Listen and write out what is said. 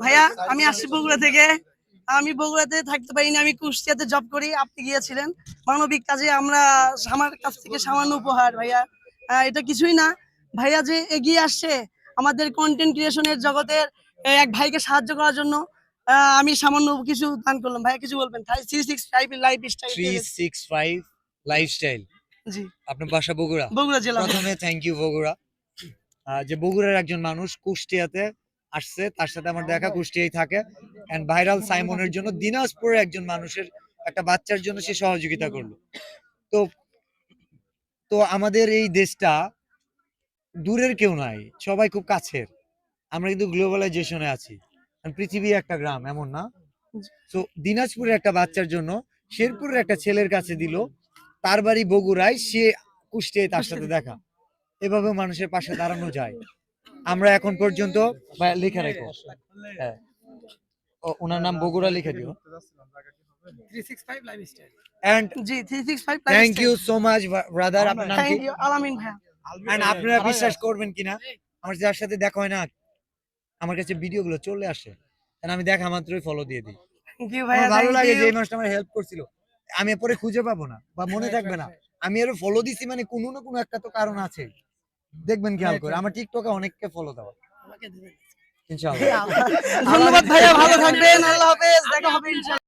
ভাইয়া আমি আসছি বগুড়া থেকে। আমি বগুড়াতে থাকতে পারিনি, আমি কুষ্টিয়াতে জব করি। আপনি গিয়েছিলেন মানবিক কাজে, আমরা আমার কাছ থেকে সামান্য উপহার ভাইয়া। এটা কিছুই না ভাইয়া, যে এগিয়ে আসছে আমাদের কন্টেন্ট ক্রিয়েশনের জগতের এক ভাইকে সাহায্য করার জন্য। আমি সামান্য কিছু দান করলাম। ভাইয়া কিছু বলবেন? 365 লাইফ স্টাইল। 365 লাইফস্টাইল। জি, আপনার বাসা বগুড়া? বগুড়া জেলা। প্রথমে থ্যাংক ইউ বগুড়া, যে বগুড়ার একজন মানুষ কুষ্টিয়াতে আসছে, তার সাথে আমার দেখা, কুষ্টিয়ায় থাকে। এন্ড ভাইরাল সাইমনের জন্য দিনাজপুরের একজন মানুষের একটা বাচ্চার জন্য সে সহযোগিতা করলো। তো তো আমাদের এই দেশটা দূরের কেউ নাই, সবাই খুব কাছের। আমরা কিন্তু গ্লোবালাইজেশনে আছি, পৃথিবী একটা গ্রাম, এমন না? তো দিনাজপুরের একটা বাচ্চার জন্য শেরপুরের একটা ছেলের কাছে দিল, তার বাড়ি বগুড়ায়, সে কুষ্টিয়ায়, তার সাথে দেখা। এভাবে মানুষের পাশে দাঁড়ানো যায়। আমরা এখন পর্যন্ত লিখে রেখো, হ্যাঁ, ওনার নাম বগুড়া লিখে দিও। 365 lifestyle. And G, 365 thank you so much brother. আপনার নাম কি? থ্যাংক ইউ আলামিন ভাইয়া। এন্ড আপনারা বিশ্বাস করবেন কিনা, আমার যার সাথে দেখা হয় না, আমার কাছে ভিডিও গুলো চলে আসে, and আমি দেখা মাত্রই ফলো দিয়ে দিই। থ্যাংক ইউ আমার ভাইয়া, ভালো লাগে যে এই থ্যাংক মানুষটা আমার হেল্প করছিল, আমি পরে খুঁজে পাবো না বা মনে থাকবে না। আমি আরো ফলো দিছি, মানে কোনো না কোনো একটা তো কারণ আছে। দেখবেন খেয়াল করে, আমার টিকটকে অনেককে ফলো দেওয়া। ইউ। ইনশাআল্লাহ। ধন্যবাদ ভাইয়া, ভালো থাকবেন। আল্লাহ হাফেজ, দেখা হবে ইনশাআল্লাহ।